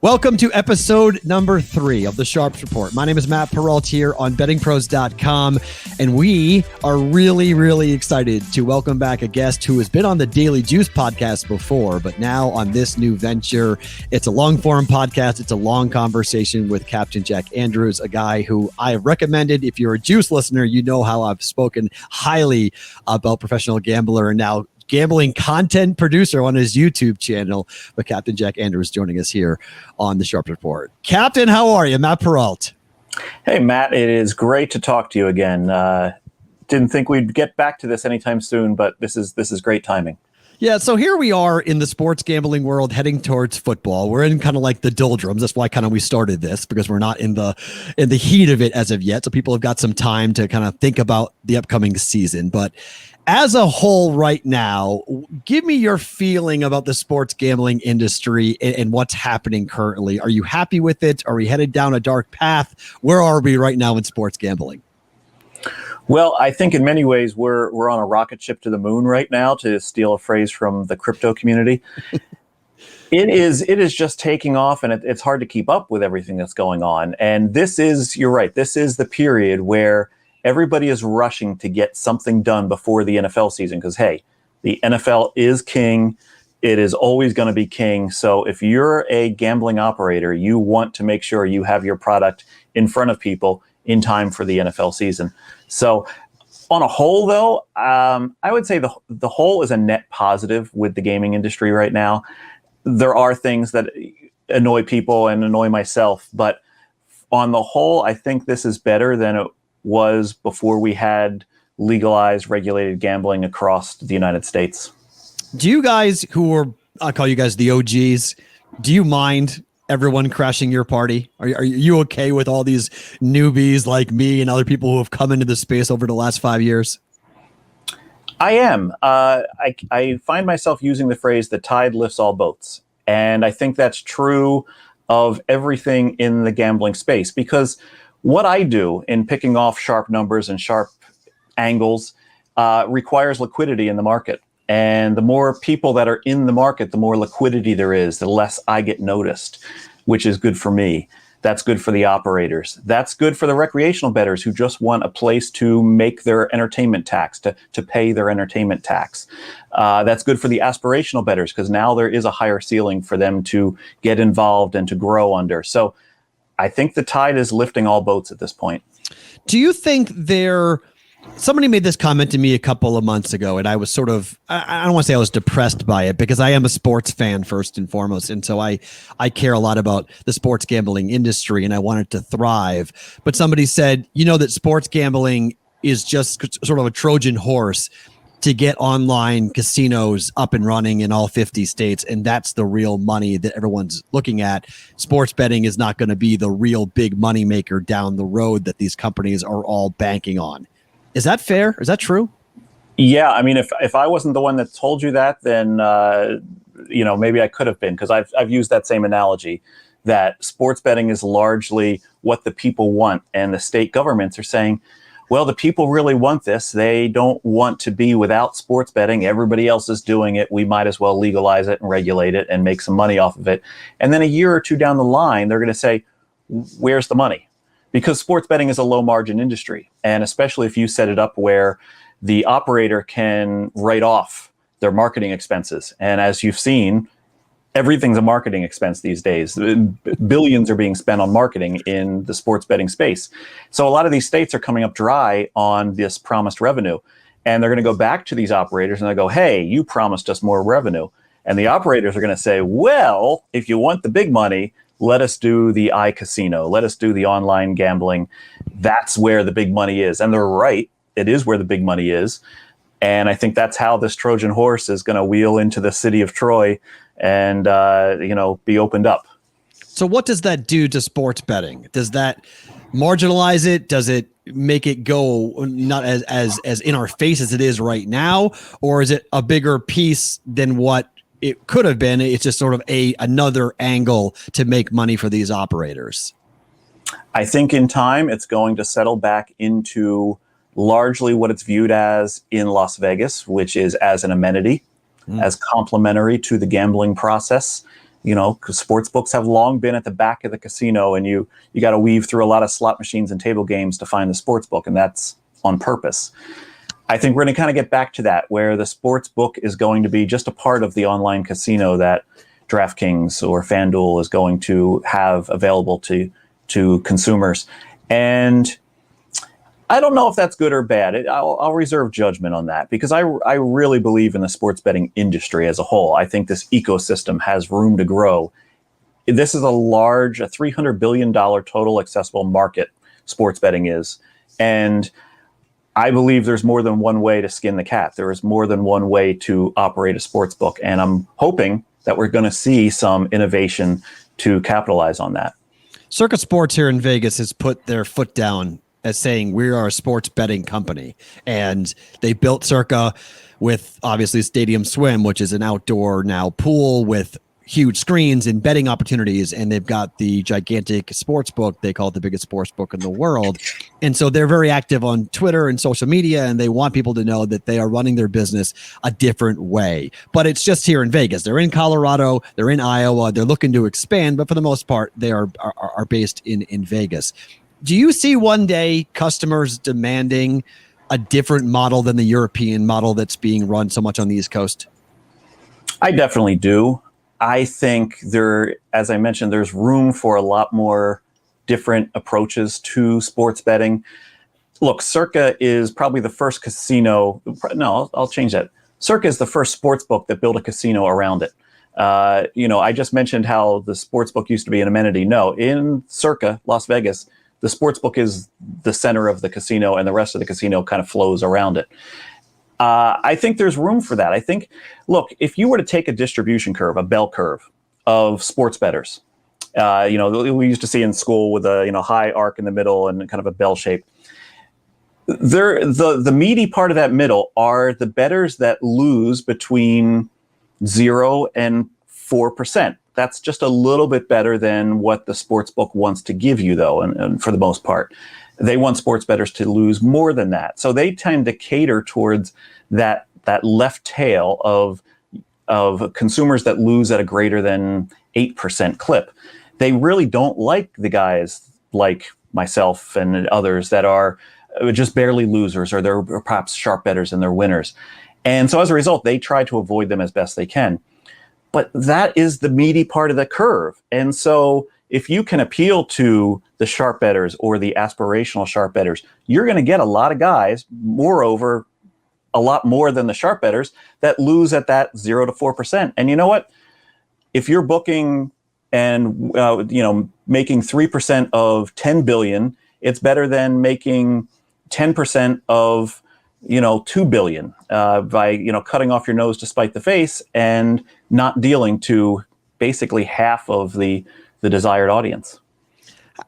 Welcome to episode number 3 of the Sharps Report. My name is Matt Perrault here on BettingPros.com, and we are really excited to welcome back a guest who has been on the Daily Juice podcast before, but now on this new venture. It's a long-form podcast. It's a long conversation with Captain Jack Andrews, a guy who I have recommended. If you're a Juice listener, you know how I've spoken highly about professional gambler and now gambling content producer on his YouTube channel. But Captain Jack Andrews joining us here on the Sharps Report. Captain, how are you? Matt Perrault. Hey, Matt, it is great to talk to you again. Didn't think we'd get back to this anytime soon, but this is great timing. Yeah, so here we are in the sports gambling world heading towards football. We're in kind of like the doldrums. That's why kind of we started this, because we're not in the heat of it as of yet. So people have got some time to kind of think about the upcoming season. But as a whole right now, give me your feeling about the sports gambling industry and what's happening currently. Are you happy with it? Are we headed down a dark path? Where are we right now in sports gambling? Well, I think in many ways we're on a rocket ship to the moon right now, to steal a phrase from the crypto community. It is just taking off, and it's hard to keep up with everything that's going on. And you're right, this is the period where everybody is rushing to get something done before the NFL season, because, hey, the NFL is king. It is always going to be king. So if you're a gambling operator, you want to make sure you have your product in front of people in time for the NFL season. So on a whole, though, I would say the whole is a net positive with the gaming industry right now. There are things that annoy people and annoy myself, but on the whole, I think this is better than it was before we had legalized, regulated gambling across the United States. Do you guys I'll call you guys the OGs, do you mind everyone crashing your party? Are you okay with all these newbies like me and other people who have come into the space over the last 5 years? I am. I find myself using the phrase, the tide lifts all boats. And I think that's true of everything in the gambling space, because what I do in picking off sharp numbers and sharp angles requires liquidity in the market. And the more people that are in the market, the more liquidity there is, the less I get noticed, which is good for me. That's good for the operators. That's good for the recreational bettors who just want a place to make their entertainment tax, to pay their entertainment tax. That's good for the aspirational bettors, because now there is a higher ceiling for them to get involved and to grow under. So I think the tide is lifting all boats at this point. Do you think somebody made this comment to me a couple of months ago, and I was sort of, I don't want to say I was depressed by it, because I am a sports fan first and foremost. And so I care a lot about the sports gambling industry, and I want it to thrive. But somebody said, that sports gambling is just sort of a Trojan horse to get online casinos up and running in all 50 states. And that's the real money that everyone's looking at. Sports betting is not going to be the real big money maker down the road that these companies are all banking on. Is that fair? Is that true? Yeah. I mean, if I wasn't the one that told you that, then, maybe I could have been, because I've used that same analogy, that sports betting is largely what the people want. And the state governments are saying, well, the people really want this. They don't want to be without sports betting. Everybody else is doing it. We might as well legalize it and regulate it and make some money off of it. And then a year or two down the line, they're going to say, where's the money? Because sports betting is a low margin industry. And especially if you set it up where the operator can write off their marketing expenses. And as you've seen, everything's a marketing expense these days. Billions are being spent on marketing in the sports betting space. So a lot of these states are coming up dry on this promised revenue. And they're going to go back to these operators and they go, hey, you promised us more revenue. And the operators are going to say, well, if you want the big money, let us do the iCasino. Let us do the online gambling. That's where the big money is. And they're right. It is where the big money is. And I think that's how this Trojan horse is going to wheel into the city of Troy and, be opened up. So what does that do to sports betting? Does that marginalize it? Does it make it go not as in our face as it is right now? Or is it a bigger piece than what it could have been? It's just sort of another angle to make money for these operators. I think in time it's going to settle back into largely what it's viewed as in Las Vegas, which is as an amenity, as complementary to the gambling process. because sports books have long been at the back of the casino, and you got to weave through a lot of slot machines and table games to find the sports book, and that's on purpose. I think we're going to kind of get back to that, where the sports book is going to be just a part of the online casino that DraftKings or FanDuel is going to have available to consumers. And I don't know if that's good or bad. I'll reserve judgment on that, because I really believe in the sports betting industry as a whole. I think this ecosystem has room to grow. This is a $300 billion total accessible market, sports betting is. And I believe there's more than one way to skin the cat. There is more than one way to operate a sports book. And I'm hoping that we're going to see some innovation to capitalize on that. Circa Sports here in Vegas has put their foot down as saying we are a sports betting company. And they built Circa with obviously Stadium Swim, which is an outdoor now pool with huge screens and betting opportunities. And they've got the gigantic sports book. They call it the biggest sports book in the world. And so they're very active on Twitter and social media, and they want people to know that they are running their business a different way. But it's just here in Vegas. They're in Colorado, they're in Iowa, they're looking to expand, but for the most part, they are based in Vegas. Do you see one day customers demanding a different model than the European model that's being run so much on the East Coast? I definitely do. I think as I mentioned, there's room for a lot more different approaches to sports betting. Look, Circa is probably the first casino. No, I'll change that. Circa is the first sports book that built a casino around it. I just mentioned how the sports book used to be an amenity. No, in Circa, Las Vegas, the sports book is the center of the casino, and the rest of the casino kind of flows around it. I think there's room for that. I think, look, if you were to take a distribution curve, a bell curve of sports bettors, we used to see in school with a high arc in the middle and kind of a bell shape. The meaty part of that middle are the bettors that lose between 0 and 4%. That's just a little bit better than what the sports book wants to give you, though, and for the most part. They want sports bettors to lose more than that. So they tend to cater towards that left tail of consumers that lose at a greater than 8% clip. They really don't like the guys like myself and others that are just barely losers, or they're perhaps sharp bettors and they're winners. And so as a result, they try to avoid them as best they can. But that is the meaty part of the curve. And so if you can appeal to the sharp bettors or the aspirational sharp bettors, you're going to get a lot of guys, moreover, a lot more than the sharp bettors, that lose at that 0 to 4%. And you know what? If you're booking and making 3% of 10 billion, it's better than making 10% of 2 billion by cutting off your nose to spite the face and not dealing to basically half of the desired audience.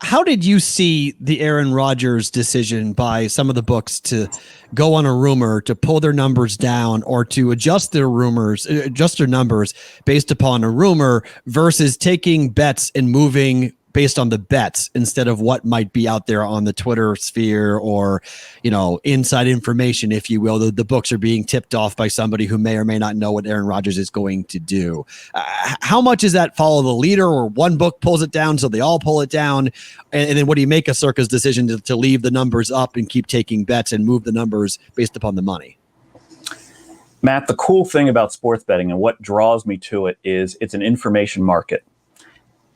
How did you see the Aaron Rodgers decision by some of the books to go on a rumor, to pull their numbers down, or to adjust their numbers based upon a rumor, versus taking bets and moving based on the bets instead of what might be out there on the Twitter sphere, or, inside information, if you will? The books are being tipped off by somebody who may or may not know what Aaron Rodgers is going to do. How much is that follow the leader, or one book pulls it down so they all pull it down? And then what do you make of Circa's decision to leave the numbers up and keep taking bets and move the numbers based upon the money? Matt, the cool thing about sports betting and what draws me to it is it's an information market.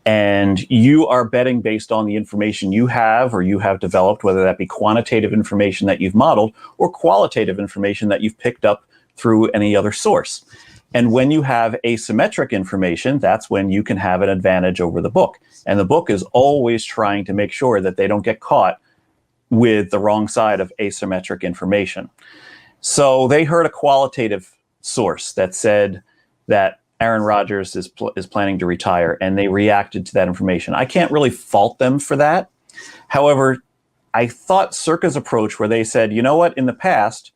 And you are betting based on the information you have or you have developed, whether that be quantitative information that you've modeled or qualitative information that you've picked up through any other source. And when you have asymmetric information, that's when you can have an advantage over the book. And the book is always trying to make sure that they don't get caught with the wrong side of asymmetric information. So they heard a qualitative source that said that Aaron Rodgers is planning to retire, and they reacted to that information. I can't really fault them for that. However, I thought Circa's approach, where they said, you know what, in the past,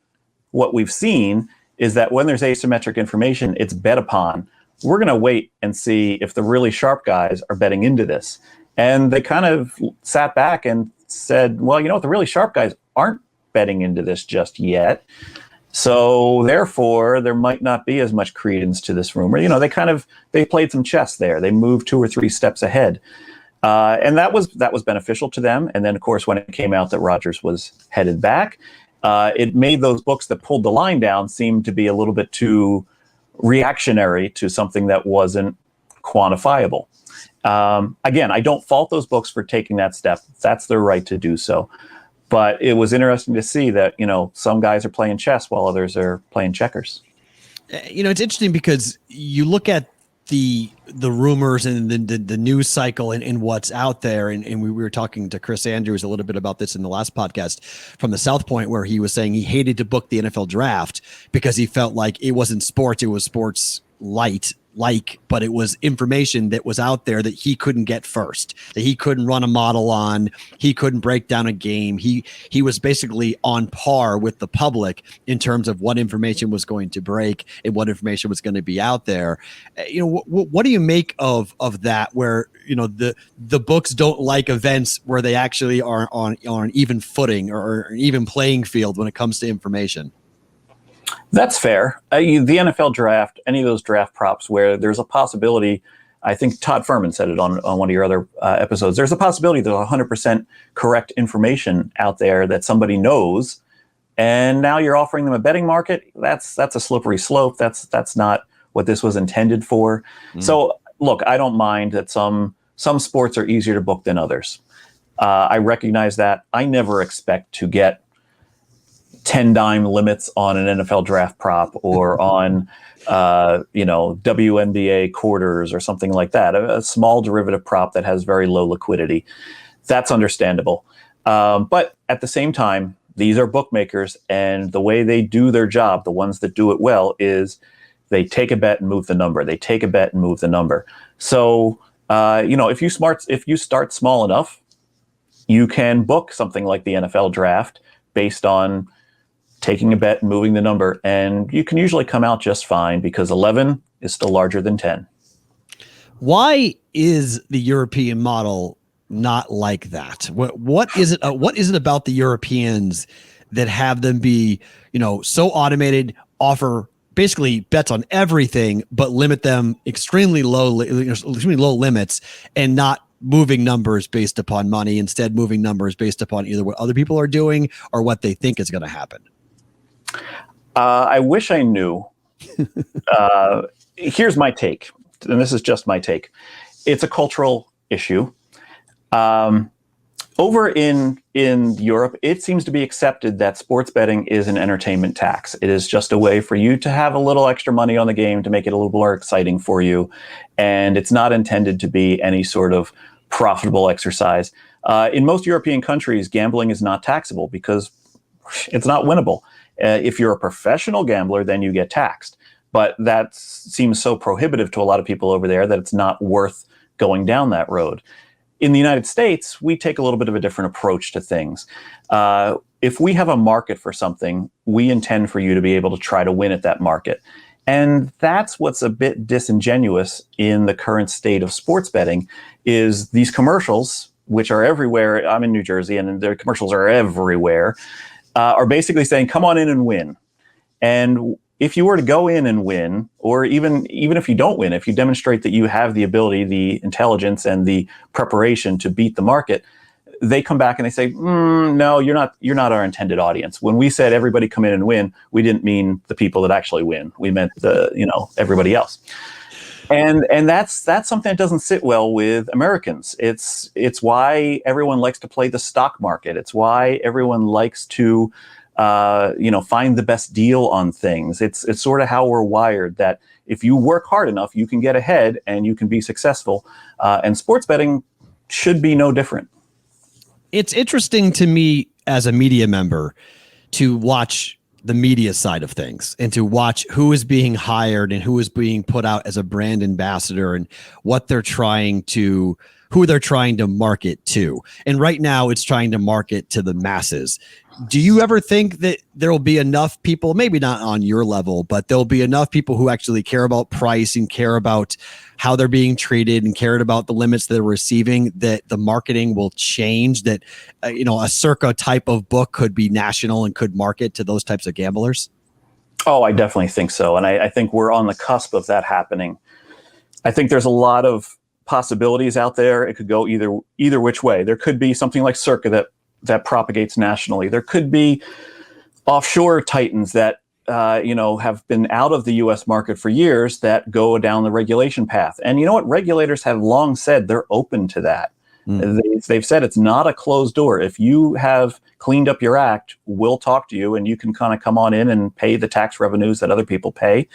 what we've seen is that when there's asymmetric information, it's bet upon. We're going to wait and see if the really sharp guys are betting into this. And they kind of sat back and said, well, the really sharp guys aren't betting into this just yet. So therefore, there might not be as much credence to this rumor. They played some chess there. They moved 2 or 3 steps ahead, and that was beneficial to them. And then, of course, when it came out that Rodgers was headed back, it made those books that pulled the line down seem to be a little bit too reactionary to something that wasn't quantifiable. Again, I don't fault those books for taking that step. That's their right to do so. But it was interesting to see that, some guys are playing chess while others are playing checkers. It's interesting because you look at the rumors and the news cycle and what's out there. And we were talking to Chris Andrews a little bit about this in the last podcast from the South Point, where he was saying he hated to book the NFL draft because he felt like it wasn't sports. It was sports light, but it was information that was out there that he couldn't get first, that he couldn't run a model on, he couldn't break down a game. He was basically on par with the public in terms of what information was going to break and what information was going to be out there. What do you make of that, where the books don't like events where they actually are on an even footing or an even playing field when it comes to information? That's fair. The NFL draft, any of those draft props where there's a possibility, I think Todd Furman said it on one of your other episodes, there's a possibility there's 100% correct information out there that somebody knows, and now you're offering them a betting market. That's a slippery slope. That's not what this was intended for. So look, I don't mind that some sports are easier to book than others. I recognize that. I never expect to get 10 dime limits on an NFL draft prop or on, WNBA quarters or something like that. A small derivative prop that has very low liquidity. That's understandable. But at the same time, these are bookmakers, and the way they do their job, the ones that do it well, is they take a bet and move the number. They take a bet and move the number. So, if you start small enough, you can book something like the NFL draft based on taking a bet and moving the number, and you can usually come out just fine because 11 is still larger than 10. Why is the European model not like that? What is it? What is it about the Europeans that have them be, so automated, offer basically bets on everything, but limit them extremely low limits, and not moving numbers based upon money, instead moving numbers based upon either what other people are doing or what they think is going to happen? I wish I knew. Here's my take, and this is just my take. It's a cultural issue. Over in Europe, it seems to be accepted that sports betting is an entertainment tax. It is just a way for you to have a little extra money on the game to make it a little more exciting for you. And it's not intended to be any sort of profitable exercise. In most European countries, gambling is not taxable because it's not winnable. If you're a professional gambler, then you get taxed. But that seems so prohibitive to a lot of people over there that it's not worth going down that road. In the United States, we take a little bit of a different approach to things. If we have a market for something, we intend for you to be able to try to win at that market. And that's what's a bit disingenuous in the current state of sports betting, is these commercials, which are everywhere. I'm in New Jersey, and their commercials are everywhere. Are basically saying, come on in and win. And if you were to go in and win, or even if you don't win, if you demonstrate that you have the ability, the intelligence, and the preparation to beat the market, they come back and they say, no, you're not our intended audience. When we said everybody come in and win, we didn't mean the people that actually win. We meant everybody else. And that's something that doesn't sit well with Americans. It's why everyone likes to play the stock market. It's why everyone likes to find the best deal on things. It's sort of how we're wired, that if you work hard enough, you can get ahead and you can be successful. And sports betting should be no different. It's interesting to me as a media member to watch the media side of things and to watch who is being hired and who is being put out as a brand ambassador and who they're trying to market to. And right now it's trying to market to the masses. Do you ever think that there will be enough people, maybe not on your level, but there'll be enough people who actually care about price and care about how they're being treated and cared about the limits they're receiving, that the marketing will change, that, a Circa type of book could be national and could market to those types of gamblers? Oh, I definitely think so. And I think we're on the cusp of that happening. I think there's a lot of possibilities out there. It could go either which way. There could be something like Circa that propagates nationally. There could be offshore titans that have been out of the U.S. market for years that go down the regulation path. And you know what? Regulators have long said they're open to that. They've said it's not a closed door. If you have cleaned up your act, we'll talk to you and you can kind of come on in and pay the tax revenues that other people pay.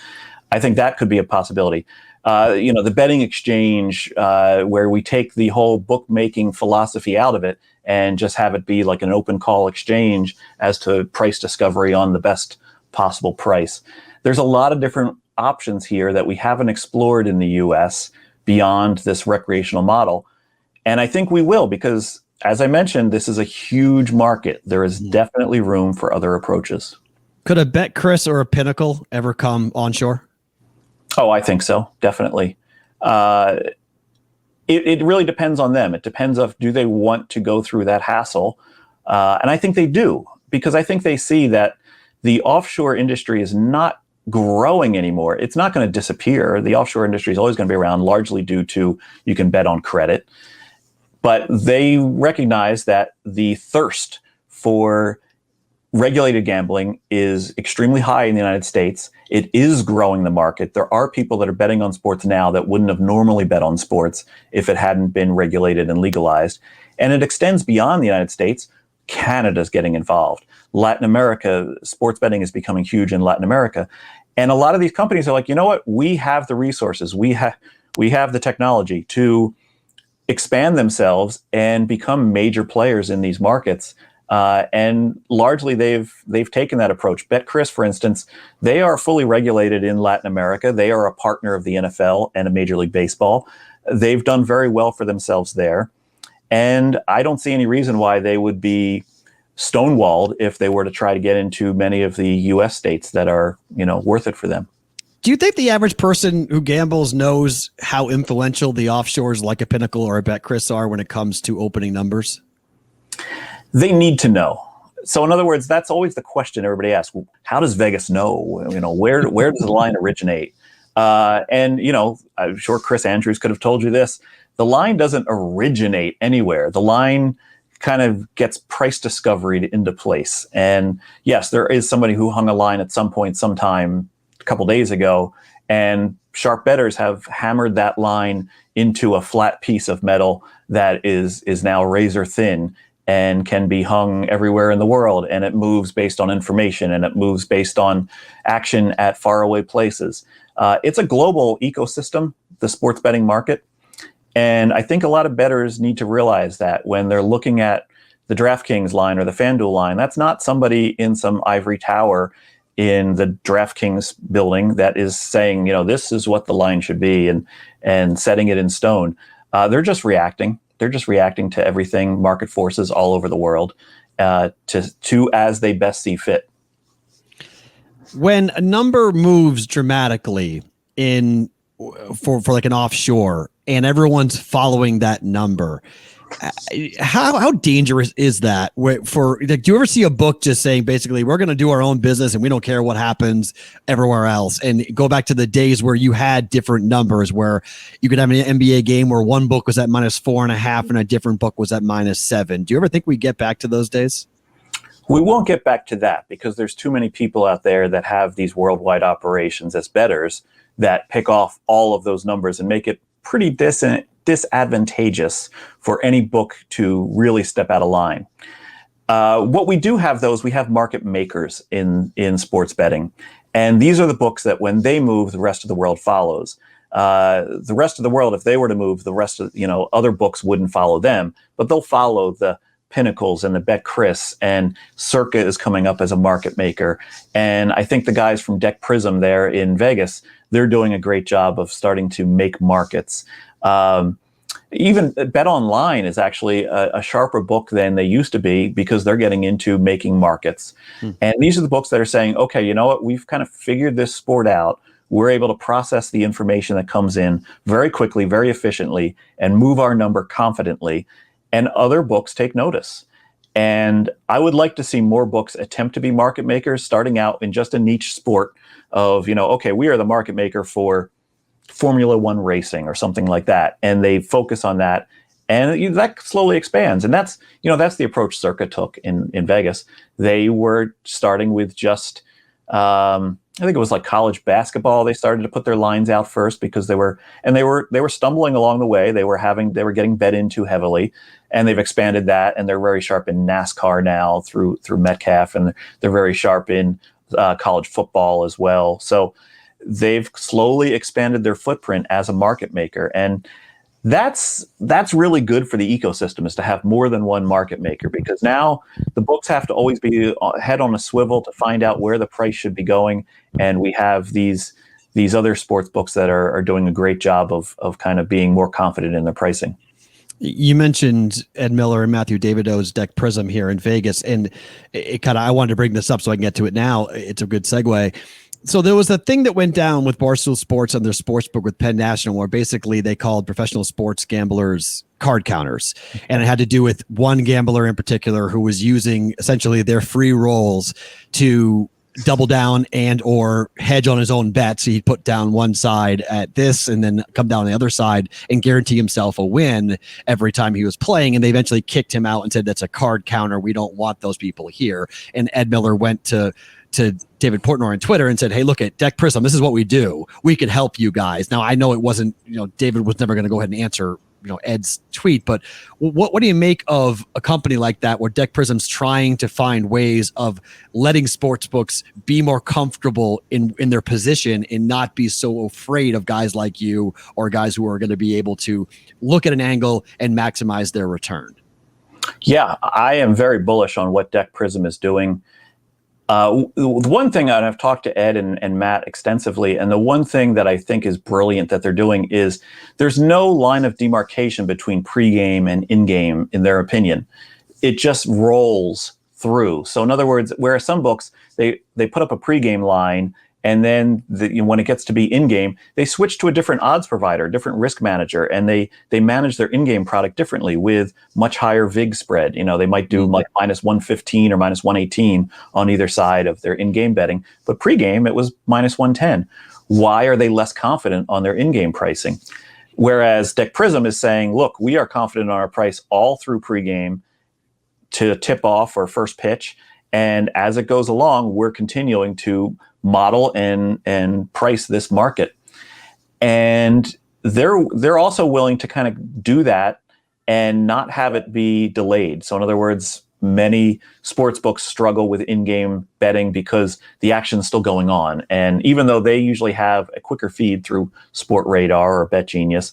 I think that could be a possibility. The betting exchange, where we take the whole bookmaking philosophy out of it and just have it be like an open call exchange as to price discovery on the best possible price. There's a lot of different options here that we haven't explored in the US beyond this recreational model. And I think we will, because as I mentioned, this is a huge market. There is definitely room for other approaches. Could a BetCris or a Pinnacle ever come onshore? Oh, I think so. Definitely. It really depends on them. It depends on, do they want to go through that hassle? And I think they do, because I think they see that the offshore industry is not growing anymore. It's not going to disappear. The offshore industry is always going to be around, largely due to you can bet on credit. But they recognize that the thirst for regulated gambling is extremely high in the United States. It is growing the market. There are people that are betting on sports now that wouldn't have normally bet on sports if it hadn't been regulated and legalized. And it extends beyond the United States. Canada's getting involved. Latin America, sports betting is becoming huge in Latin America. And a lot of these companies are like, you know what? We have the resources. We have the technology to expand themselves and become major players in these markets. And largely they've taken that approach. BetCris, for instance, they are fully regulated in Latin America. They are a partner of the NFL and a Major League Baseball. They've done very well for themselves there. And I don't see any reason why they would be stonewalled if they were to try to get into many of the U.S. states that are, worth it for them. Do you think the average person who gambles knows how influential the offshores like a Pinnacle or a BetCris are when it comes to opening numbers? They need to know. So in other words, that's always the question everybody asks. How does Vegas know? Where does the line originate? I'm sure Chris Andrews could have told you this. The line doesn't originate anywhere. The line kind of gets price discovered into place. And yes, there is somebody who hung a line at some point, sometime a couple days ago, and sharp bettors have hammered that line into a flat piece of metal that is now razor thin and can be hung everywhere in the world. And it moves based on information, and it moves based on action at faraway places. It's a global ecosystem, the sports betting market. And I think a lot of bettors need to realize that when they're looking at the DraftKings line or the FanDuel line, that's not somebody in some ivory tower in the DraftKings building that is saying, this is what the line should be and setting it in stone. They're just reacting. They're just reacting to everything, market forces all over the world, to as they best see fit. When a number moves dramatically for like an offshore and everyone's following that number, how dangerous is that? Do you ever see a book just saying basically we're going to do our own business and we don't care what happens everywhere else, and go back to the days where you had different numbers, where you could have an NBA game where one book was at -4.5 and a different book was at -7? Do you ever think we get back to those days? We won't get back to that, because there's too many people out there that have these worldwide operations as bettors that pick off all of those numbers and make it pretty disadvantageous for any book to really step out of line. What we do have, though, is we have market makers in sports betting. And these are the books that when they move, the rest of the world follows. The rest of the world, if they were to move, the rest of, other books wouldn't follow them, but they'll follow the Pinnacles and the BetCris, and Circa is coming up as a market maker. And I think the guys from Deck Prism there in Vegas, they're doing a great job of starting to make markets. Even Bet Online is actually a sharper book than they used to be, because they're getting into making markets. And these are the books that are saying, okay, you know what? We've kind of figured this sport out. We're able to process the information that comes in very quickly, very efficiently, and move our number confidently. And other books take notice. And I would like to see more books attempt to be market makers, starting out in just a niche sport of, okay, we are the market maker for Formula One racing or something like that. And they focus on that. And that slowly expands. And that's the approach Circa took in Vegas. They were starting with just, I think it was like college basketball. They started to put their lines out first because they were stumbling along the way. They were getting bet into heavily, and they've expanded that. And they're very sharp in NASCAR now through Metcalf, and they're very sharp in college football as well. So they've slowly expanded their footprint as a market maker, and that's really good for the ecosystem, is to have more than one market maker, because now the books have to always be head on a swivel to find out where the price should be going. And we have these other sports books that are doing a great job of kind of being more confident in their pricing. You mentioned Ed Miller and Matthew Davido's Deck Prism here in Vegas, and I wanted to bring this up so I can get to it now. It's a good segue. So there was a thing that went down with Barstool Sports on their sportsbook with Penn National, where basically they called professional sports gamblers card counters. And it had to do with one gambler in particular who was using essentially their free rolls to double down and or hedge on his own bets. So he'd put down one side at this and then come down the other side and guarantee himself a win every time he was playing. And they eventually kicked him out and said, that's a card counter. We don't want those people here. And Ed Miller went to David Portnoy on Twitter and said, hey, look at Deck Prism. This is what we do. We could help you guys. Now, I know it wasn't, David was never going to go ahead and answer, Ed's tweet, but what do you make of a company like that where Deck Prism's trying to find ways of letting sports books be more comfortable in their position and not be so afraid of guys like you or guys who are going to be able to look at an angle and maximize their return? Yeah, I am very bullish on what Deck Prism is doing. The one thing, and I've talked to Ed and Matt extensively, and the one thing that I think is brilliant that they're doing is there's no line of demarcation between pregame and in-game, in their opinion. It just rolls through. So in other words, whereas some books, they put up a pregame line, and then when it gets to be in-game, they switch to a different odds provider, different risk manager, and they manage their in-game product differently with much higher VIG spread. They might do like minus 115 or minus 118 on either side of their in-game betting. But pregame, it was minus 110. Why are they less confident on their in-game pricing? Whereas Deck Prism is saying, look, we are confident on our price all through pregame to tip off or first pitch. And as it goes along, we're continuing to model and price this market. And they're also willing to kind of do that and not have it be delayed. So in other words, many sports books struggle with in-game betting because the action's still going on. And even though they usually have a quicker feed through Sport Radar or BetGenius,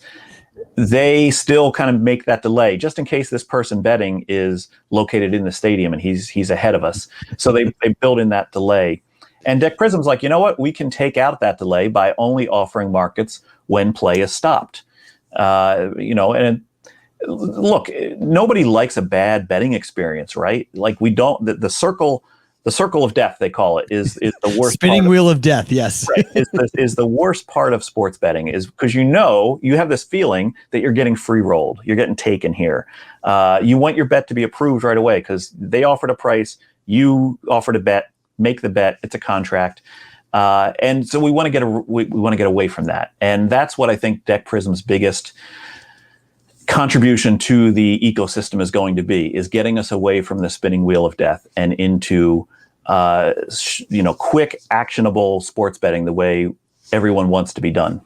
they still kind of make that delay just in case this person betting is located in the stadium and he's ahead of us. So they build in that delay. And Deck Prism's like, you know what? We can take out that delay by only offering markets when play is stopped. And look, nobody likes a bad betting experience, right? Like we don't. The circle of death, they call it, is the worst. Spinning wheel of death. Yes, right, is the worst part of sports betting, is because you have this feeling that you're getting free rolled, you're getting taken here. You want your bet to be approved right away because they offered a price, you offered a bet. Make the bet. It's a contract, and so we want to get away from that. And that's what I think Deck Prism's biggest contribution to the ecosystem is going to be: is getting us away from the spinning wheel of death and into quick, actionable sports betting the way everyone wants to be done.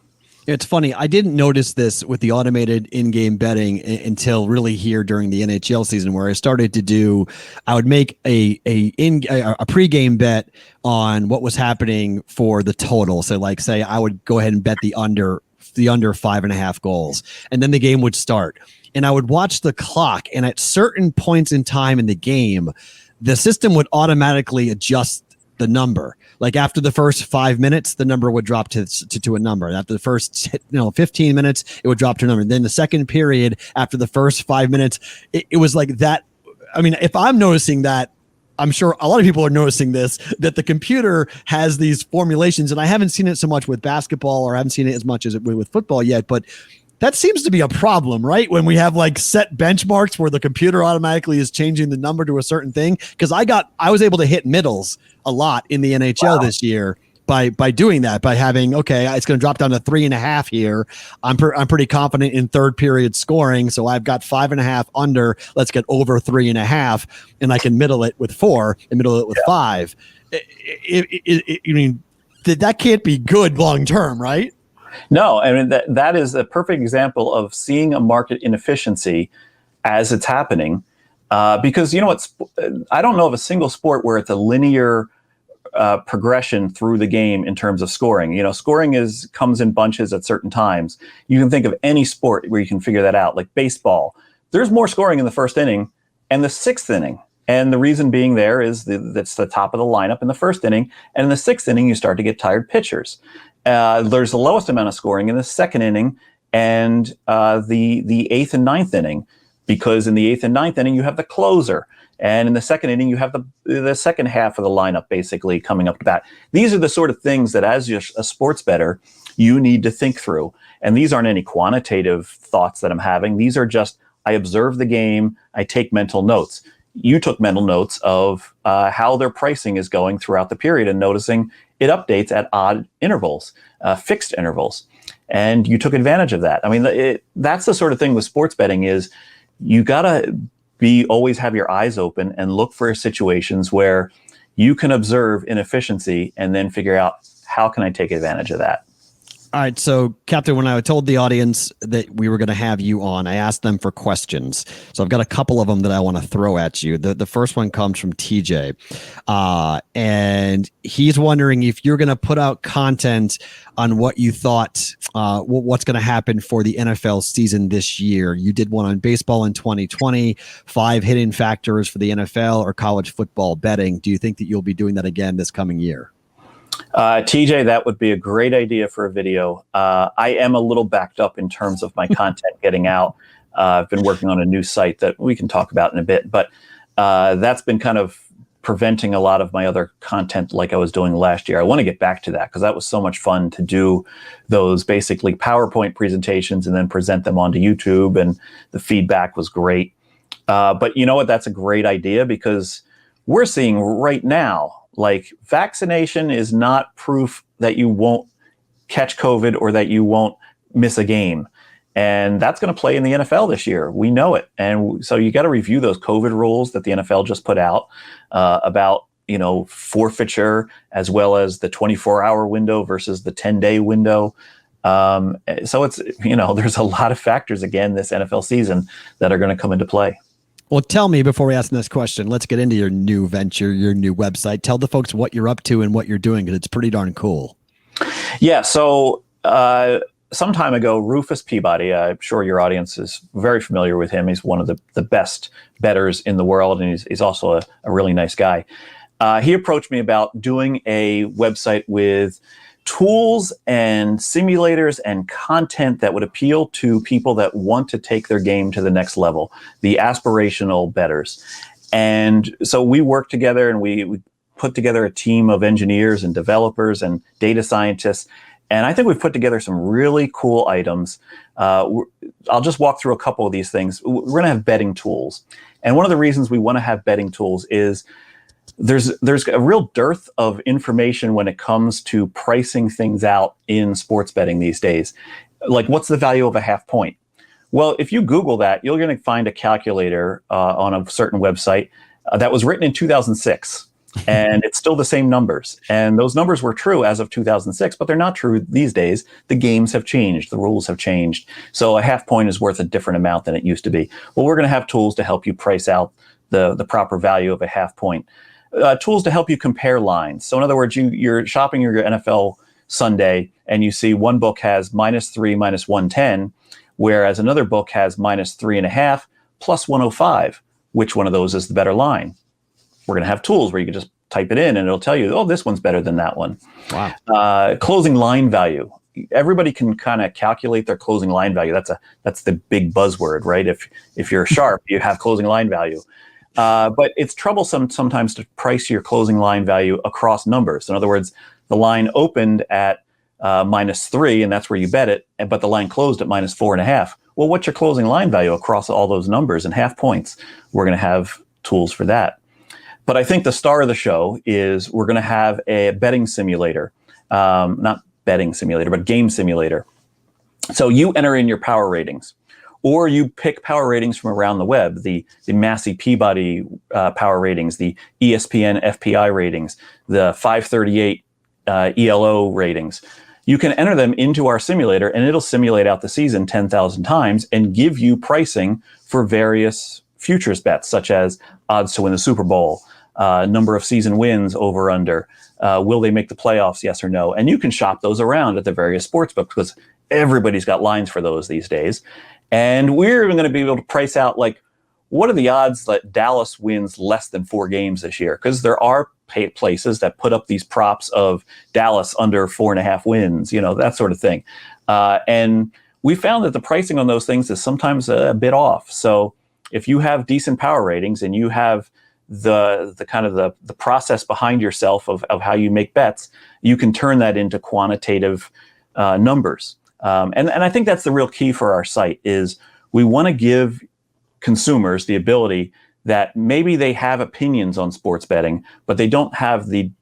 It's funny. I didn't notice this with the automated in-game betting until really here during the NHL season, where I started to do. I would make a pregame bet on what was happening for the total. So, like, say I would go ahead and bet the under 5.5 goals, and then the game would start, and I would watch the clock. And at certain points in time in the game, the system would automatically adjust the number. Like after the first 5 minutes, the number would drop to a number. And after the first 15 minutes, it would drop to a number. And then the second period, after the first 5 minutes, it was like that. I mean, if I'm noticing that, I'm sure a lot of people are noticing this, that the computer has these formulations. And I haven't seen it so much with basketball, or I haven't seen it as much as with football yet. But that seems to be a problem, right? When we have like set benchmarks where the computer automatically is changing the number to a certain thing. Because I was able to hit middles a lot in the NHL this year by doing that, by having, okay, it's going to drop down to 3.5 here. I'm pretty confident in third period scoring, so I've got 5.5 under. Let's get over 3.5, and I can middle it with 4 and middle it with 5. I mean, that can't be good long term, right? No, I mean that is a perfect example of seeing a market inefficiency as it's happening. Because you know what, I don't know of a single sport where it's a linear progression through the game in terms of scoring. You know, scoring comes in bunches at certain times. You can think of any sport where you can figure that out, like baseball. There's more scoring in the first inning and the sixth inning. And the reason being there is that's the top of the lineup in the first inning. And in the sixth inning, you start to get tired pitchers. There's the lowest amount of scoring in the second inning and the eighth and ninth inning, because in the eighth and ninth inning, you have the closer. And in the second inning, you have the second half of the lineup basically coming up to bat. These are the sort of things that as a sports bettor, you need to think through. And these aren't any quantitative thoughts that I'm having. These are just, I observe the game, I take mental notes. You took mental notes of how their pricing is going throughout the period and noticing it updates at odd intervals, fixed intervals. And you took advantage of that. I mean, that's the sort of thing with sports betting is you got to always have your eyes open and look for situations where you can observe inefficiency and then figure out how can I take advantage of that. All right. So, Captain, when I told the audience that we were going to have you on, I asked them for questions. So I've got a couple of them that I want to throw at you. The first one comes from TJ. And he's wondering if you're going to put out content on what you thought, what's going to happen for the NFL season this year. You did one on baseball in 2020, 5 hidden factors for the NFL or college football betting. Do you think that you'll be doing that again this coming year? TJ, that would be a great idea for a video. I am a little backed up in terms of my content getting out. I've been working on a new site that we can talk about in a bit, but that's been kind of preventing a lot of my other content like I was doing last year. I want to get back to that because that was so much fun to do those basically PowerPoint presentations and then present them onto YouTube, and the feedback was great. But you know what? That's a great idea because we're seeing right now, like, vaccination is not proof that you won't catch COVID or that you won't miss a game. And that's going to play in the NFL this year. We know it. And so you got to review those COVID rules that the NFL just put out about, you know, forfeiture, as well as the 24-hour window versus the 10-day window. So it's, you know, there's a lot of factors, again, this NFL season that are going to come into play. Well, tell me before we ask this question, let's get into your new venture, your new website. Tell the folks what you're up to and what you're doing, because it's pretty darn cool. Yeah. So some time ago, Rufus Peabody, I'm sure your audience is very familiar with him. He's one of the best bettors in the world, and he's also a really nice guy. He approached me about doing a website with tools and simulators and content that would appeal to people that want to take their game to the next level, the aspirational bettors. And so we worked together and we put together a team of engineers and developers and data scientists. And I think we've put together some really cool items. I'll just walk through a couple of these things. We're going to have betting tools. And one of the reasons we want to have betting tools is there's a real dearth of information when it comes to pricing things out in sports betting these days. Like, what's the value of a half point? Well, if you Google that, you're going to find a calculator on a certain website that was written in 2006. And it's still the same numbers. And those numbers were true as of 2006, but they're not true these days. The games have changed. The rules have changed. So a half point is worth a different amount than it used to be. Well, we're going to have tools to help you price out the proper value of a half point. Tools to help you compare lines. So in other words, you're shopping your NFL Sunday and you see one book has -3, -110, whereas another book has -3.5, +105. Which one of those is the better line? We're going to have tools where you can just type it in and it'll tell you, oh, this one's better than that one. Wow. Closing line value. Everybody can kind of calculate their closing line value. That's the big buzzword, right? If you're sharp, you have closing line value. But it's troublesome sometimes to price your closing line value across numbers. In other words, the line opened at -3, and that's where you bet it, but the line closed at -4.5. Well, what's your closing line value across all those numbers and half points? We're going to have tools for that. But I think the star of the show is we're going to have a betting simulator, not betting simulator, but game simulator. So you enter in your power ratings, or you pick power ratings from around the web, the Massey Peabody power ratings, the ESPN FPI ratings, the 538 ELO ratings. You can enter them into our simulator, and it'll simulate out the season 10,000 times and give you pricing for various futures bets, such as odds to win the Super Bowl, number of season wins, over, under, will they make the playoffs, yes or no? And you can shop those around at the various sportsbooks because everybody's got lines for those these days. And we're even going to be able to price out, like, what are the odds that Dallas wins less than 4 games this year? Because there are places that put up these props of Dallas under 4.5 wins, that sort of thing. And we found that the pricing on those things is sometimes a bit off. So if you have decent power ratings and you have the kind of the process behind yourself of how you make bets, you can turn that into quantitative numbers. And I think that's the real key for our site is we want to give consumers the ability that maybe they have opinions on sports betting, but they don't have the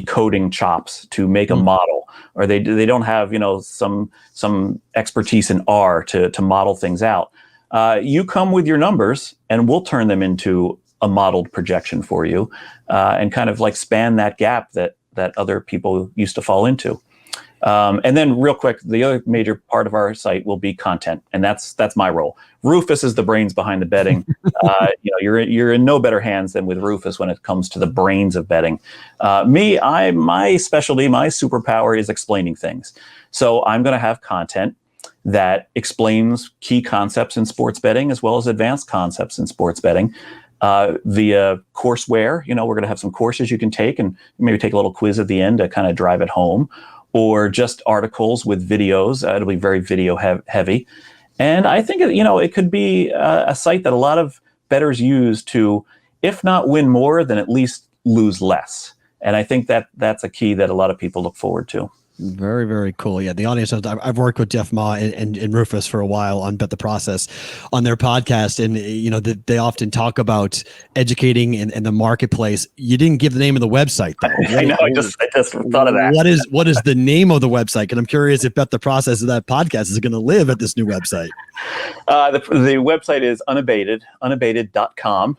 coding chops to make a model, or they don't have some expertise in R to model things out. You come with your numbers, and we'll turn them into a modeled projection for you, and kind of like span that gap that other people used to fall into. And then real quick, the other major part of our site will be content, and that's my role. Rufus is the brains behind the betting. You're in no better hands than with Rufus when it comes to the brains of betting. My specialty, my superpower is explaining things. So I'm going to have content that explains key concepts in sports betting as well as advanced concepts in sports betting. Via courseware, we're going to have some courses you can take and maybe take a little quiz at the end to kind of drive it home, or just articles with videos. It'll be very video heavy. And I think, it could be a site that a lot of bettors use to, if not win more, then at least lose less. And I think that's a key that a lot of people look forward to. Very, very cool. Yeah, the audience, I've worked with Jeff Ma and Rufus for a while on Bet the Process on their podcast, and they often talk about educating in the marketplace. You didn't give the name of the website, though. I know. I just thought of that. What is the name of the website? And I'm curious if Bet the Process of that podcast is going to live at this new website. The website is unabated.com.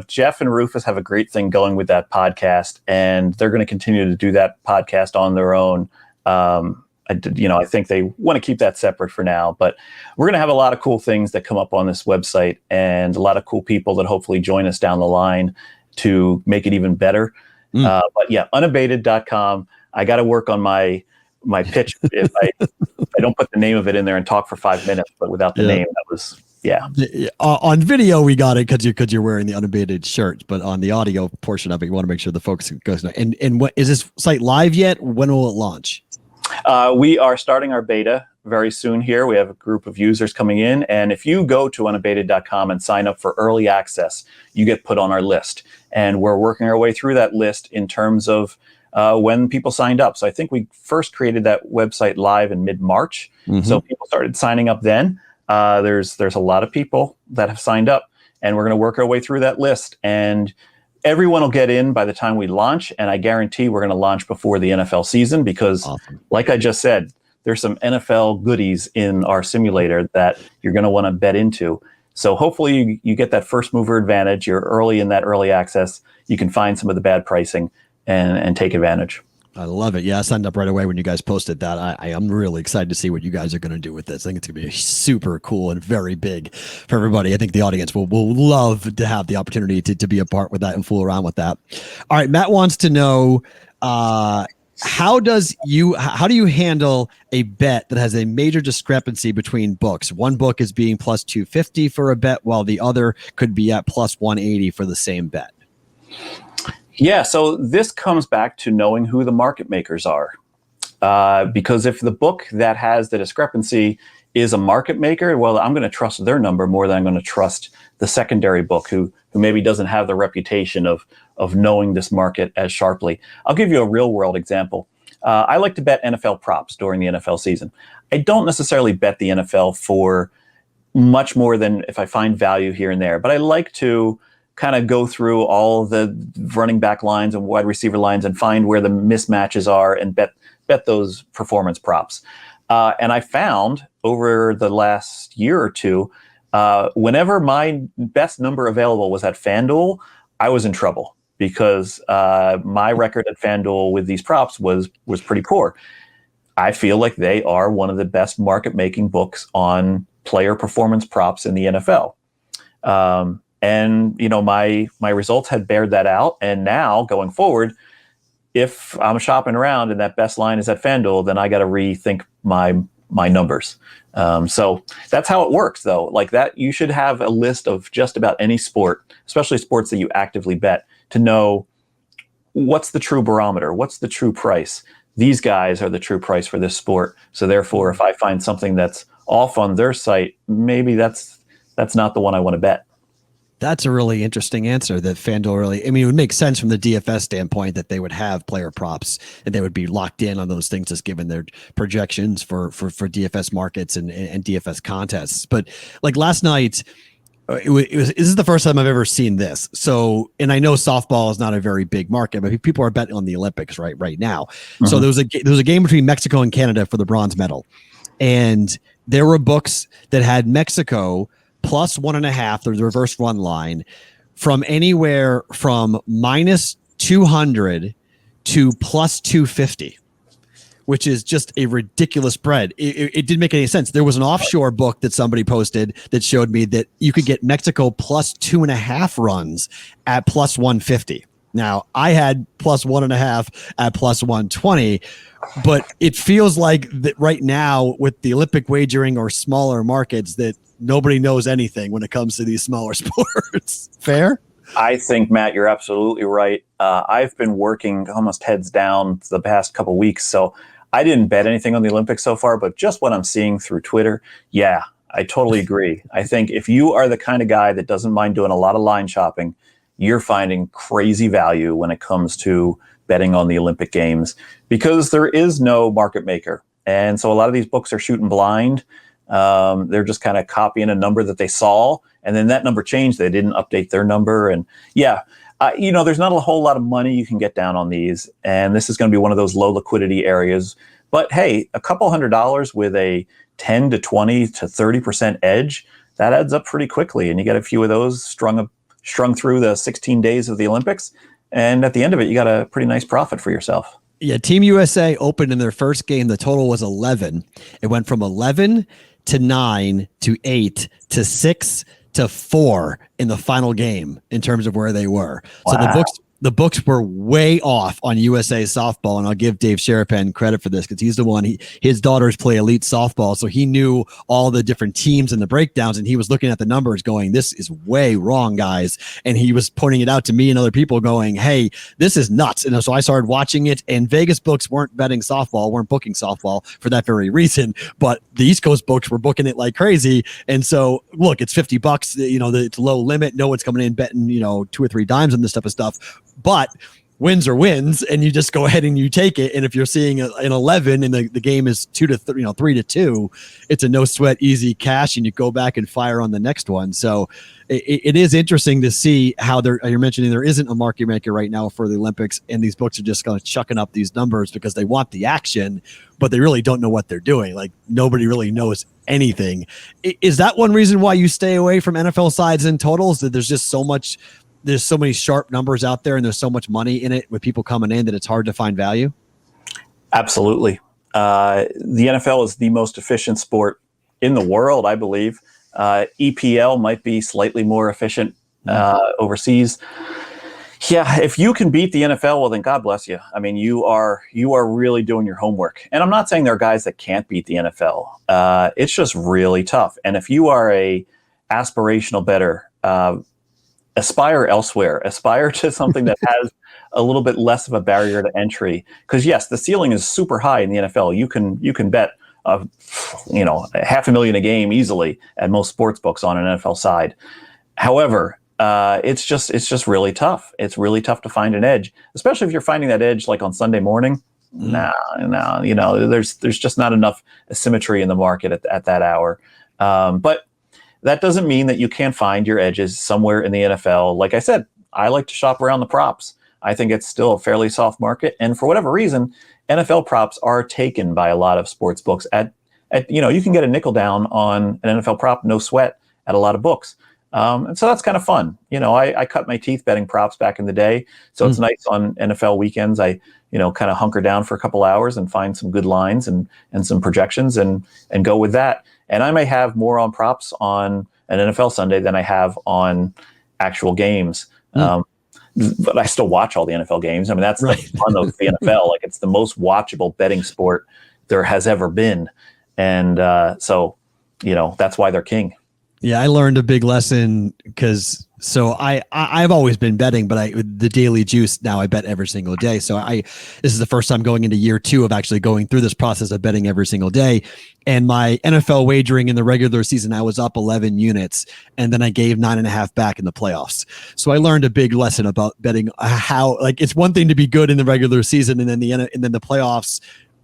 Jeff and Rufus have a great thing going with that podcast, and they're going to continue to do that podcast on their own. I think they want to keep that separate for now, but we're going to have a lot of cool things that come up on this website, and a lot of cool people that hopefully join us down the line to make it even better. But yeah, unabated.com. I got to work on my pitch. If I don't put the name of it in there and talk for 5 minutes, but without the name, that was... Yeah. On video, we got it because you're wearing the Unabated shirt, but on the audio portion of it, you want to make sure the focus goes. And what is this site live yet? When will it launch? We are starting our beta very soon here. We have a group of users coming in, and if you go to unabated.com and sign up for early access, you get put on our list. And we're working our way through that list in terms of when people signed up. So I think we first created that website live in mid-March. So people started signing up then. There's a lot of people that have signed up, and we're going to work our way through that list, and everyone will get in by the time we launch. And I guarantee we're going to launch before the NFL season because, like I just said, there's some NFL goodies in our simulator that you're going to want to bet into. So hopefully you get that first mover advantage. You're early in that early access. You can find some of the bad pricing and take advantage. I love it. Yeah, I signed up right away when you guys posted that. I am really excited to see what you guys are going to do with this. I think it's going to be super cool and very big for everybody. I think the audience will love to have the opportunity to be a part with that and fool around with that. All right, Matt wants to know, how do you handle a bet that has a major discrepancy between books? One book is being plus 250 for a bet, while the other could be at plus 180 for the same bet. Yeah, so this comes back to knowing who the market makers are. Because if the book that has the discrepancy is a market maker, well, I'm going to trust their number more than I'm going to trust the secondary book who maybe doesn't have the reputation of of knowing this market as sharply. I'll give you a real world example. I like to bet NFL props during the NFL season. I don't necessarily bet the NFL for much more than if I find value here and there, but I like to kind of go through all the running back lines and wide receiver lines and find where the mismatches are and bet those performance props. And I found over the last year or two, whenever my best number available was at FanDuel, I was in trouble because my record at FanDuel with these props was pretty poor. I feel like they are one of the best market-making books on player performance props in the NFL. And, you know, my results had bared that out. And now going forward, if I'm shopping around and that best line is at FanDuel, then I got to rethink my numbers. So that's how it works, though. Like that, you should have a list of just about any sport, especially sports that you actively bet, to know what's the true barometer, what's the true price. These guys are the true price for this sport. So therefore, if I find something that's off on their site, maybe that's not the one I want to bet. That's a really interesting answer that FanDuel really, I mean, it would make sense from the DFS standpoint that they would have player props and they would be locked in on those things just given their projections for DFS markets and DFS contests. But like last night, this is the first time I've ever seen this. So, and I know softball is not a very big market, but people are betting on the Olympics right now. Mm-hmm. So there was a game between Mexico and Canada for the bronze medal. And there were books that had Mexico plus 1.5, the reverse run line, from anywhere from minus 200 to plus 250, which is just a ridiculous spread. It didn't make any sense. There was an offshore book that somebody posted that showed me that you could get Mexico plus 2.5 runs at plus 150. Now, I had plus 1.5 at plus 120, but it feels like that right now with the Olympic wagering or smaller markets that nobody knows anything when it comes to these smaller sports. Fair? I think, Matt, you're absolutely right. I've been working almost heads down the past couple of weeks, so I didn't bet anything on the Olympics so far, but just what I'm seeing through Twitter, yeah, I totally agree. I think if you are the kind of guy that doesn't mind doing a lot of line shopping, you're finding crazy value when it comes to betting on the Olympic Games because there is no market maker. And so a lot of these books are shooting blind. They're just kind of copying a number that they saw, and then that number changed. They didn't update their number. And yeah, there's not a whole lot of money you can get down on these. And this is going to be one of those low liquidity areas. But hey, a couple $100 with a 10 to 20 to 30% edge, that adds up pretty quickly. And you get a few of those strung through the 16 days of the Olympics. And at the end of it, you got a pretty nice profit for yourself. Yeah, Team USA opened in their first game. The total was 11. It went from 11 to 9 to 8 to 6 to 4 in the final game in terms of where they were. Wow. So the books were way off on USA softball, and I'll give Dave Sherapan credit for this because he's the one. His daughters play elite softball, so he knew all the different teams and the breakdowns, and he was looking at the numbers going, this is way wrong, guys. And he was pointing it out to me and other people going, hey, this is nuts. And so I started watching it, and Vegas books weren't booking softball for that very reason, but the East Coast books were booking it like crazy. And so, look, it's $50, it's low limit. No one's coming in betting, 2 or 3 dimes on this type of stuff. But wins are wins, and you just go ahead and you take it. And if you're seeing an 11 and the game is 3 to 2, it's a no sweat, easy cash, and you go back and fire on the next one. So it is interesting to see how you're mentioning there isn't a market maker right now for the Olympics, and these books are just kind of chucking up these numbers because they want the action, but they really don't know what they're doing. Like nobody really knows anything. Is that one reason why you stay away from NFL sides and totals? That there's so many sharp numbers out there and there's so much money in it with people coming in that it's hard to find value? Absolutely. The NFL is the most efficient sport in the world, I believe. EPL might be slightly more efficient overseas. Yeah, if you can beat the NFL, well, then God bless you. I mean, you are really doing your homework. And I'm not saying there are guys that can't beat the NFL. It's just really tough. And if you are a aspirational bettor, aspire elsewhere. Aspire to something that has a little bit less of a barrier to entry. Because yes, the ceiling is super high in the NFL. You can bet $500,000 a game easily at most sports books on an NFL side. However, it's just really tough. It's really tough to find an edge, especially if you're finding that edge like on Sunday morning. No, there's just not enough asymmetry in the market at that hour. But that doesn't mean that you can't find your edges somewhere in the NFL. Like I said, I like to shop around the props. I think it's still a fairly soft market, and for whatever reason, NFL props are taken by a lot of sports books. You can get a nickel down on an NFL prop, no sweat, at a lot of books. And so that's kind of fun. I cut my teeth betting props back in the day. So it's nice on NFL weekends. I, kind of hunker down for a couple hours and find some good lines and some projections and go with that. And I may have more on props on an NFL Sunday than I have on actual games. But I still watch all the NFL games. I mean, that's right. The fun of the NFL. Like, it's the most watchable betting sport there has ever been. And so that's why they're king. Yeah, I learned a big lesson because I've always been betting, but the daily juice now I bet every single day. So this is the first time going into year 2 of actually going through this process of betting every single day. And my NFL wagering in the regular season, I was up 11 units, and then I gave 9.5 back in the playoffs. So I learned a big lesson about betting. How, like, it's one thing to be good in the regular season, and then the playoffs,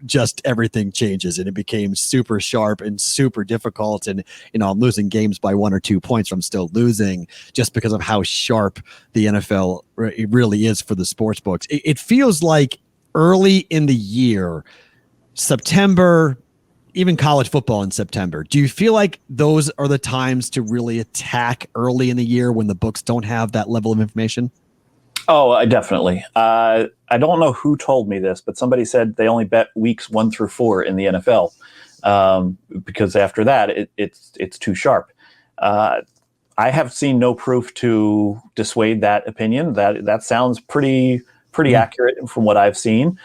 just everything changes, and it became super sharp and super difficult. And I'm losing games by 1 or 2 points. I'm still losing just because of how sharp the NFL really is for the sports books. It feels like early in the year, September, even college football in September. Do you feel like those are the times to really attack early in the year when the books don't have that level of information? Oh, definitely. I don't know who told me this, but somebody said they only bet weeks 1 through 4 in the NFL because after that, it's too sharp. I have seen no proof to dissuade that opinion. That sounds pretty accurate from what I've seen.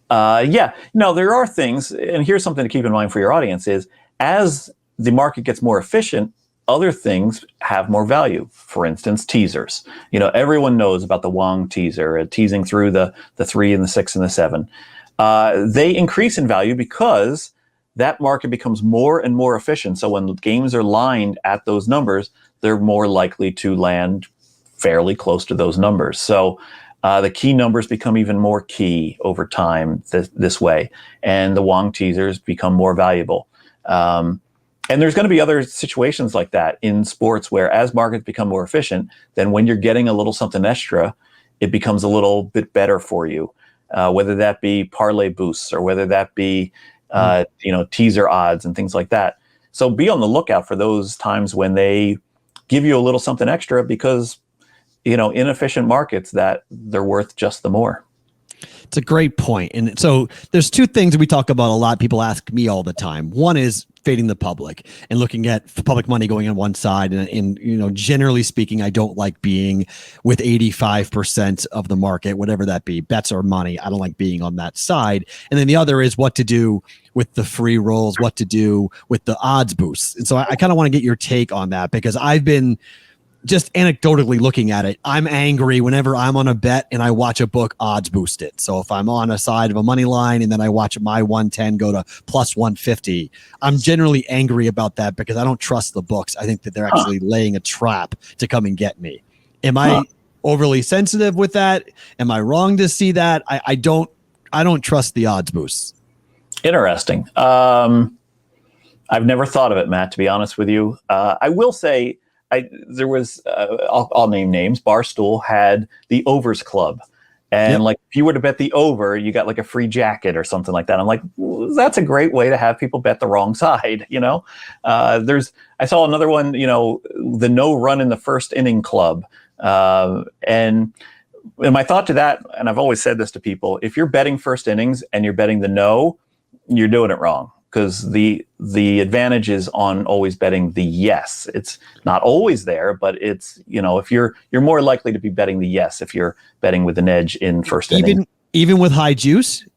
There are things, and here's something to keep in mind for your audience is, as the market gets more efficient, other things have more value. For instance, teasers. Everyone knows about the Wong teaser, teasing through the 3 and the 6 and the 7. They increase in value because that market becomes more and more efficient. So when games are lined at those numbers, they're more likely to land fairly close to those numbers. So the key numbers become even more key over time this way, and the Wong teasers become more valuable. And there's going to be other situations like that in sports where, as markets become more efficient, then when you're getting a little something extra, it becomes a little bit better for you, whether that be parlay boosts or whether that be teaser odds and things like that. So be on the lookout for those times when they give you a little something extra, because inefficient markets, that they're worth just the more. It's a great point. And so there's 2 things that we talk about a lot. People ask me all the time. One is fading the public and looking at public money going on one side. And generally speaking, I don't like being with 85% of the market, whatever that be, bets or money. I don't like being on that side. And then the other is what to do with the free rolls, what to do with the odds boosts. And so I kind of want to get your take on that, because I've been just anecdotally looking at it. I'm angry whenever I'm on a bet and I watch a book odds boost it. So if I'm on a side of a money line and then I watch my 110 go to plus 150, I'm generally angry about that because I don't trust the books. I think that they're actually laying a trap to come and get me. Am I overly sensitive with that? Am I wrong to see that? I don't trust the odds boosts. Interesting. I've never thought of it, Matt, to be honest with you. I will say, there was, I'll name names. Barstool had the Overs Club. And like, if you were to bet the over, you got like a free jacket or something like that. I'm like, well, that's a great way to have people bet the wrong side. I saw another one, the no run in the first inning club. And my thought to that, and I've always said this to people, if you're betting first innings and you're betting the no, you're doing it wrong. Because the advantage is on always betting the yes. It's not always there, but it's, if you're more likely to be betting the yes if you're betting with an edge in first inning. Even with high juice?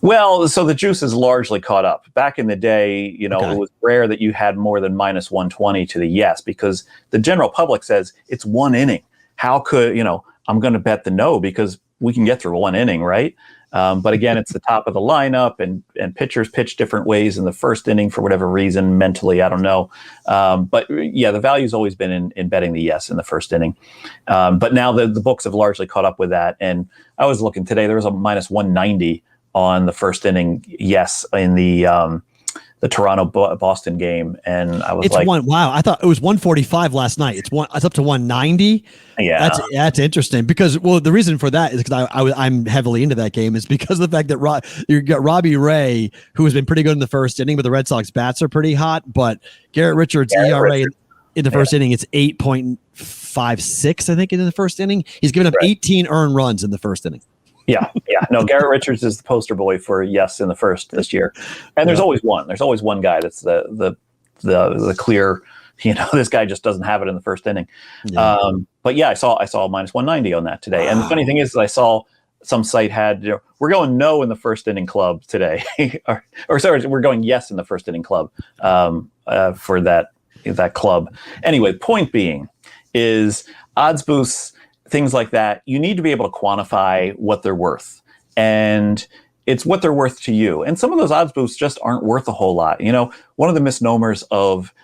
Well, so the juice is largely caught up. Back in the day, It was rare that you had more than minus 120 to the yes, because the general public says it's 1 inning. How could, I'm going to bet the no because we can get through 1 inning, right? But again, it's the top of the lineup, and pitchers pitch different ways in the first inning for whatever reason, mentally, I don't know. But yeah, the value's always been in betting the yes in the first inning. But now the books have largely caught up with that. And I was looking today, there was a minus 190 on the first inning yes in the Toronto Boston game, and I was wow, I thought it was 145 last night. It's up to 190. Yeah, that's interesting, because the reason for that is because I'm heavily into that game, is because of the fact that you got Robbie Ray, who has been pretty good in the first inning, but the Red Sox bats are pretty hot. But Garrett Richards' ERA in the first inning, it's 8.56, I think, in the first inning. He's given up 18 earned runs in the first inning. Yeah. No, Garrett Richards is the poster boy for yes in the first this year, and there's always one. There's always one guy that's the clear. This guy just doesn't have it in the first inning. Yeah. But yeah, I saw minus 190 on that today. And the funny thing is, I saw some site had we're going no in the first inning club today, or sorry, we're going yes in the first inning club for that club. Anyway, point being is odds boosts, things like that, you need to be able to quantify what they're worth. And it's what they're worth to you. And some of those odds boosts just aren't worth a whole lot. One of the misnomers of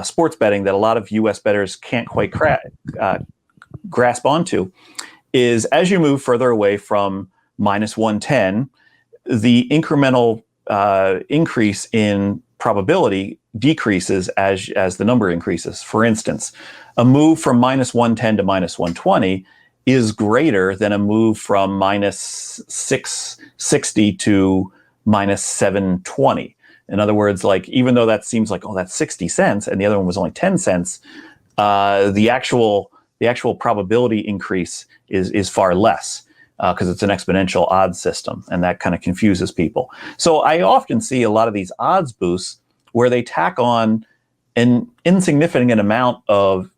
sports betting that a lot of U.S. bettors can't quite grasp onto is, as you move further away from minus 110, the incremental increase in probability decreases as the number increases. For instance, a move from minus 110 to minus 120 is greater than a move from minus 660 to minus 720. In other words, like, even though that seems like, oh, that's 60 cents and the other one was only 10 cents, the actual probability increase is far less, because it's an exponential odds system, and that kind of confuses people. So I often see a lot of these odds boosts where they tack on an insignificant amount of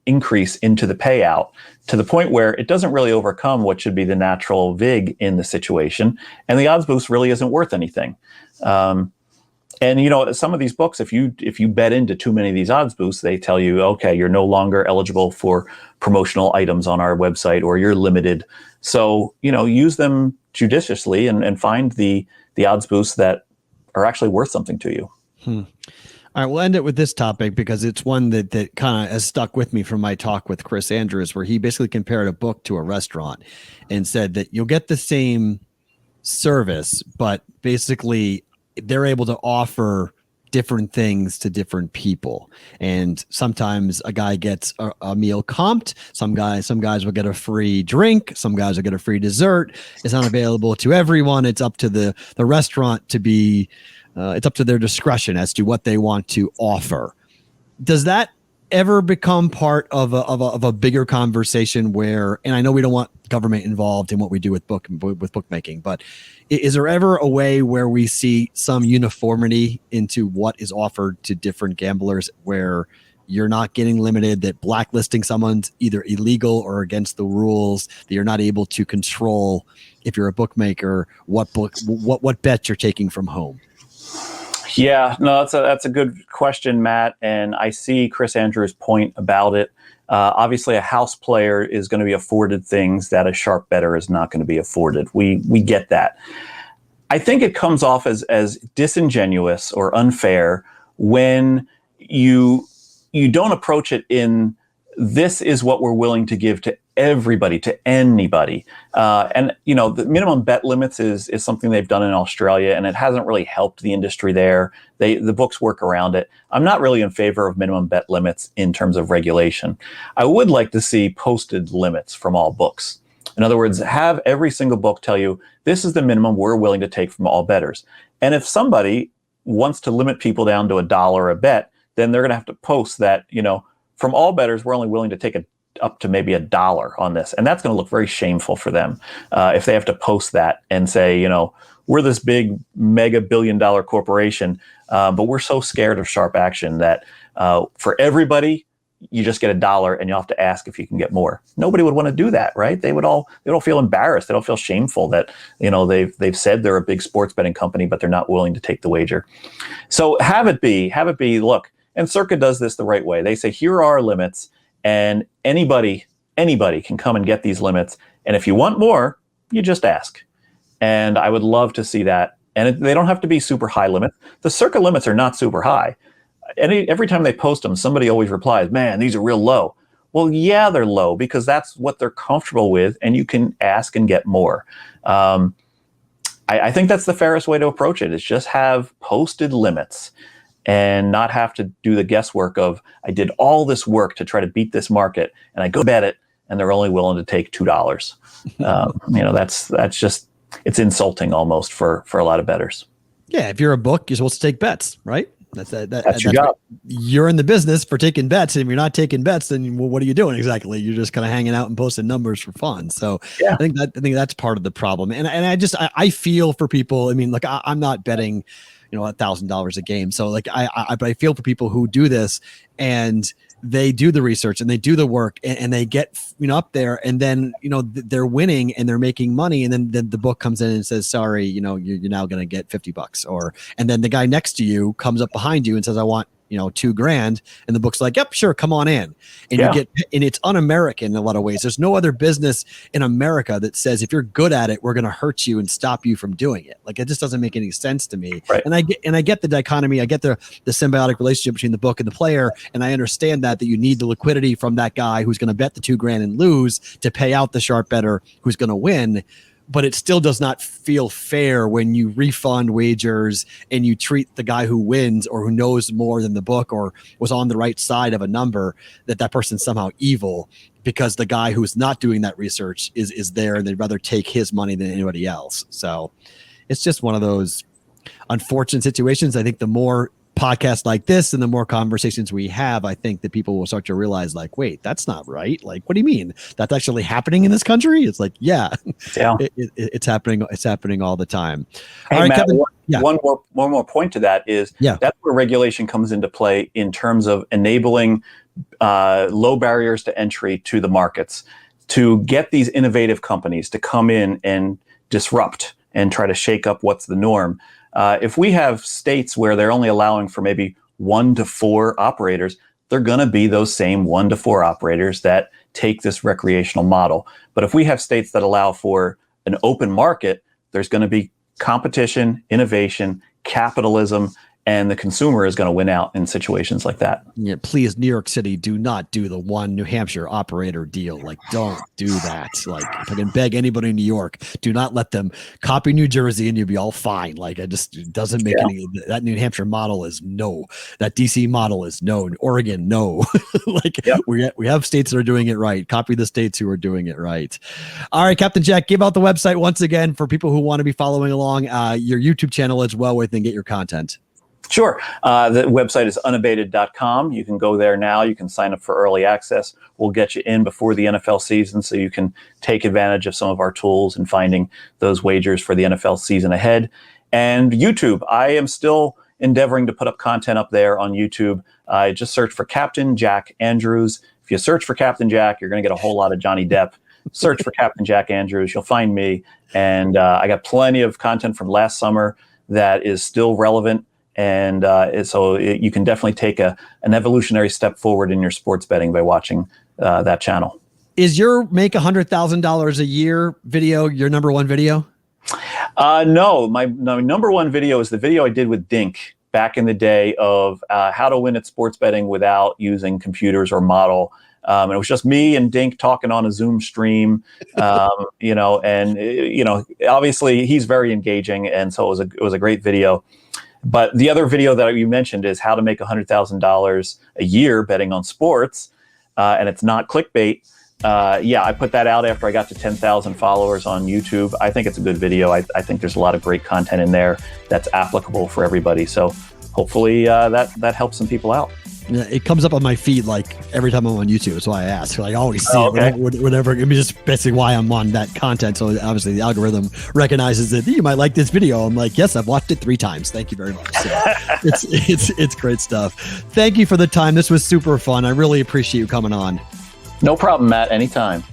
increase into the payout, to the point where it doesn't really overcome what should be the natural vig in the situation, and the odds boost really isn't worth anything. And some of these books, if you bet into too many of these odds boosts, they tell you, okay, you're no longer eligible for promotional items on our website, or you're limited. So use them judiciously and find the odds boosts that are actually worth something to you. All right, we'll end it with this topic, because it's one that kind of has stuck with me from my talk with Chris Andrews, where he basically compared a book to a restaurant and said that you'll get the same service, but basically they're able to offer different things to different people. And sometimes a guy gets a meal comped. Some guys will get a free drink. Some guys will get a free dessert. It's not available to everyone. It's up to the restaurant to be, it's up to their discretion as to what they want to offer. Does that ever become part of a bigger conversation where, and I know we don't want government involved in what we do with bookmaking, but is there ever a way where we see some uniformity into what is offered to different gamblers, where you're not getting limited, that blacklisting someone's either illegal or against the rules, that you're not able to control, if you're a bookmaker, what bets you're taking from home? Yeah, no, that's a good question, Matt. And I see Chris Andrews' point about it. Obviously, a house player is going to be afforded things that a sharp bettor is not going to be afforded. We get that. I think it comes off as disingenuous or unfair when you don't approach it in, this is what we're willing to give to everybody, to anybody. And the minimum bet limits is something they've done in Australia, and it hasn't really helped the industry there. The books work around it. I'm not really in favor of minimum bet limits in terms of regulation. I would like to see posted limits from all books. In other words, have every single book tell you, this is the minimum we're willing to take from all bettors. And if somebody wants to limit people down to $1 a bet, then they're going to have to post that, from all bettors, we're only willing to take up to maybe $1 on this. And that's going to look very shameful for them if they have to post that and say, we're this big mega billion-dollar corporation, but we're so scared of sharp action that for everybody, you just get $1 and you'll have to ask if you can get more. Nobody would want to do that, right? They don't feel embarrassed. They don't feel shameful that, they've said they're a big sports betting company, but they're not willing to take the wager. So have it be, look, and Circa does this the right way. They say, here are our limits, and anybody can come and get these limits. And if you want more, you just ask. And I would love to see that. And they don't have to be super high limits. The circa limits are not super high. Every time they post them, somebody always replies, man, these are real low. Well, yeah, they're low because that's what they're comfortable with, and you can ask and get more. I think that's the fairest way to approach it, is just have posted limits and not have to do the guesswork of, I did all this work to try to beat this market, and I go bet it, and they're only willing to take $2. That's just, it's insulting almost for a lot of bettors. Yeah, if you're a book, you're supposed to take bets, right? That's your job. You're in the business for taking bets. And if you're not taking bets, then what are you doing exactly? You're just kind of hanging out and posting numbers for fun. So yeah. I think that's part of the problem. And I feel for people. I mean, like I'm not betting, $1,000 a game. So like I feel for people who do this and they do the research and they do the work and they get up there, and then they're winning and they're making money, and then the book comes in and says, sorry, you're now going to get $50, and then the guy next to you comes up behind you and says, I want $2,000, and the book's like, yep, sure, come on in. And you get, and it's un-American in a lot of ways. There's no other business in America that says, if you're good at it, we're going to hurt you and stop you from doing it. Like, it just doesn't make any sense to me. Right. And I get the dichotomy. I get the symbiotic relationship between the book and the player. And I understand that you need the liquidity from that guy who's going to bet the $2,000 and lose to pay out the sharp bettor who's going to win. But it still does not feel fair when you refund wagers and you treat the guy who wins or who knows more than the book or was on the right side of a number, that person's somehow evil because the guy who's not doing that research is there, and they'd rather take his money than anybody else. So it's just one of those unfortunate situations. I think the more podcasts like this and the more conversations we have, I think that people will start to realize, like, wait, that's not right. Like, what do you mean that's actually happening in this country? It's like, yeah. It's happening. It's happening all the time. Hey, all right, Matt, Kevin. One more point to that is that's where regulation comes into play in terms of enabling low barriers to entry to the markets, to get these innovative companies to come in and disrupt and try to shake up what's the norm. If we have states where they're only allowing for maybe 1 to 4 operators, they're going to be those same 1 to 4 operators that take this recreational model. But if we have states that allow for an open market, there's going to be competition, innovation, capitalism, and the consumer is going to win out in situations like that. Yeah, please, New York City, do not do the one New Hampshire operator deal. Like, don't do that. Like, if I can beg anybody in New York, do not let them copy New Jersey and you'll be all fine. Like, it doesn't make any. That New Hampshire model is no. That DC model is no. Oregon, no. We have states that are doing it right. Copy the states who are doing it right. All right, Captain Jack, give out the website once again for people who want to be following along. Your YouTube channel as well, where they can get your content. Sure. The website is unabated.com. You can go there now. You can sign up for early access. We'll get you in before the NFL season so you can take advantage of some of our tools in finding those wagers for the NFL season ahead. And YouTube, I am still endeavoring to put up content up there on YouTube. Just search for Captain Jack Andrews. If you search for Captain Jack, you're going to get a whole lot of Johnny Depp. Search for Captain Jack Andrews. You'll find me. And I got plenty of content from last summer that is still relevant. And so you can definitely take an evolutionary step forward in your sports betting by watching that channel. Is your make $100,000 a year video your number one video? No, my number one video is the video I did with Dink back in the day of how to win at sports betting without using computers or model. And it was just me and Dink talking on a Zoom stream, obviously he's very engaging. And so it was a great video. But the other video that you mentioned is how to make $100,000 a year betting on sports. And it's not clickbait. I put that out after I got to 10,000 followers on YouTube. I think it's a good video. I think there's a lot of great content in there that's applicable for everybody. So hopefully that helps some people out. Yeah, it comes up on my feed like every time I'm on YouTube. That's why I ask. I always see it whenever. I mean, just basically why I'm on that content. So obviously the algorithm recognizes that you might like this video. I'm like, yes, I've watched it 3 times. Thank you very much. So it's great stuff. Thank you for the time. This was super fun. I really appreciate you coming on. No problem, Matt. Anytime.